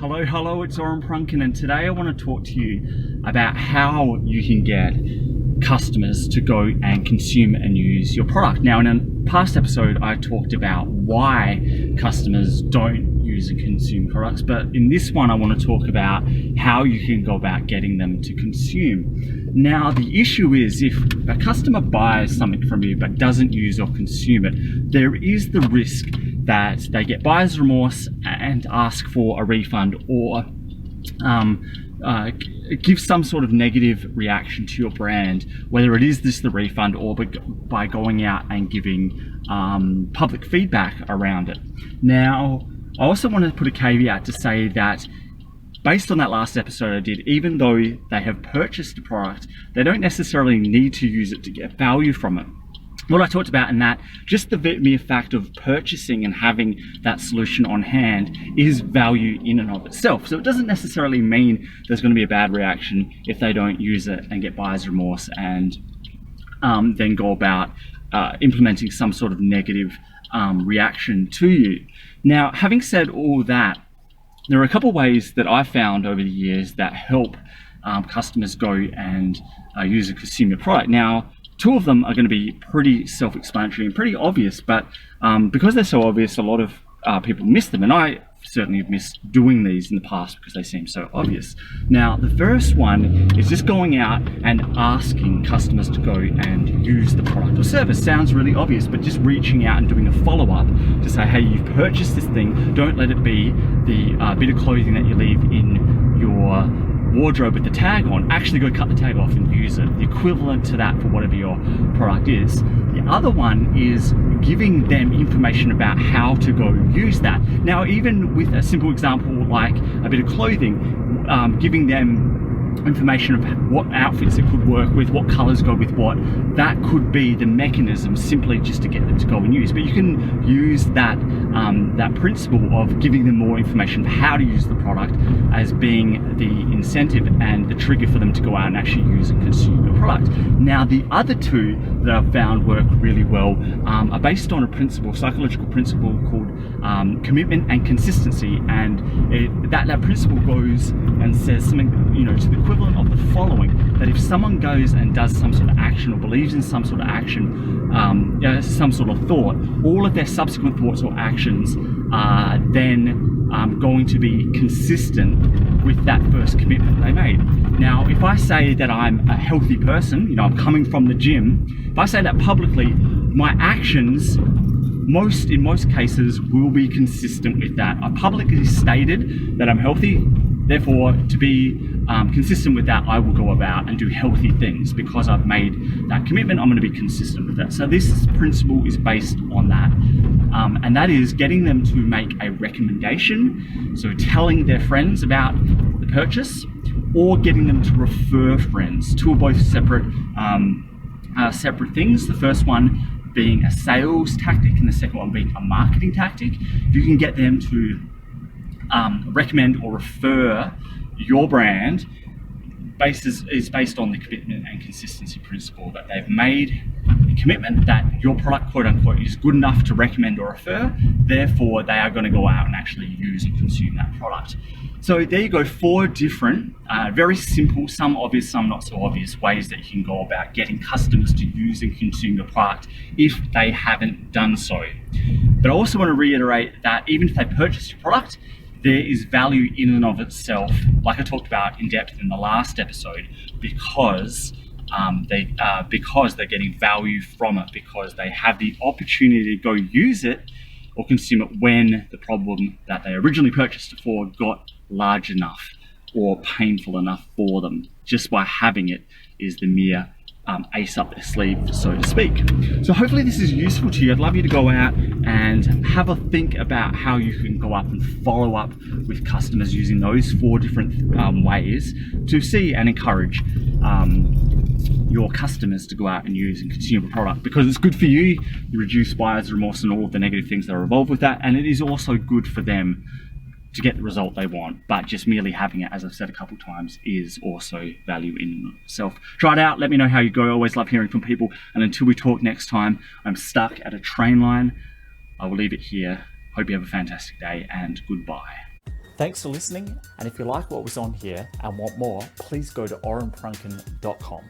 Hello, it's Oren Prunken, and today I want to talk to you about how you can get customers to go and consume and use your product. Now, in a past episode, I talked about why customers don't use and consume products, but in this one, I want to talk about how you can go about getting them to consume. Now, the issue is if a customer buys something from you but doesn't use or consume it, there is the risk that they get buyer's remorse and ask for a refund or give some sort of negative reaction to your brand, whether it is the refund or by going out and giving public feedback around it. Now, I also want to put a caveat to say that based on that last episode I did, even though they have purchased a product, they don't necessarily need to use it to get value from it. What I talked about in that, just the mere fact of purchasing and having that solution on hand is value in and of itself. So it doesn't necessarily mean there's going to be a bad reaction if they don't use it and get buyer's remorse and then go about implementing some sort of negative reaction to you. Now, having said all that, there are a couple of ways that I've found over the years that help customers go and use and consume your product. Now, two of them are going to be pretty self-explanatory and pretty obvious, but because they're so obvious, a lot of people miss them, and I certainly have missed doing these in the past because they seem so obvious. Now, the first one is just going out and asking customers to go and use the product or service. Sounds really obvious, but just reaching out and doing a follow-up to say, hey, you've purchased this thing, don't let it be the bit of clothing that you leave in your wardrobe with the tag on. Actually go cut the tag off and use it, the equivalent to that for whatever your product is. The other one is giving them information about how to go use that. Now, even with a simple example like a bit of clothing, giving them information of what outfits it could work with, what colors go with what, that could be the mechanism simply just to get them to go and use. But you can use that that principle of giving them more information of how to use the product as being the incentive and the trigger for them to go out and actually use and consume the product. Now, the other two that I've found work really well are based on a principle, psychological principle called commitment and consistency, and that principle goes and says something, to the equivalent of the following: that if someone goes and does some sort of action or believes in some sort of action, some sort of thought, all of their subsequent thoughts or actions are then going to be consistent with that first commitment they made. Now, if I say that I'm a healthy person, I'm coming from the gym, if I say that publicly, my actions in most cases will be consistent with that. I publicly stated that I'm healthy, therefore to be consistent with that, I will go about and do healthy things because I've made that commitment. I'm going to be consistent with that. So this principle is based on that, and that is getting them to make a recommendation, so telling their friends about the purchase, or getting them to refer friends. Two are both separate things. The first one being a sales tactic and the second one being a marketing tactic. If you can get them to recommend or refer your brand, is based on the commitment and consistency principle, that they've made a commitment that your product, quote unquote, is good enough to recommend or refer, therefore they are going to go out and actually use and consume that product. So there you go, 4 different, very simple, some obvious, some not so obvious ways that you can go about getting customers to use and consume your product if they haven't done so. But I also want to reiterate that even if they purchase your product, there is value in and of itself, like I talked about in depth in the last episode, because they're getting value from it, because they have the opportunity to go use it or consume it when the problem that they originally purchased it for got large enough or painful enough for them. Just by having it is the mere ace up their sleeve, so to speak. So hopefully this is useful to you. I'd love you to go out and have a think about how you can go up and follow up with customers using those 4 different ways to see and encourage your customers to go out and use and consume a product, because it's good for you. You reduce buyer's remorse and all of the negative things that are involved with that, and it is also good for them to get the result they want. But just merely having it, as I've said a couple times, is also value in itself. Try it out, let me know how you go. I always love hearing from people, and until we talk next time, I'm stuck at a train line. I will leave it here. Hope you have a fantastic day, and goodbye. Thanks for listening, and if you like what was on here and want more, please go to orenprunken.com.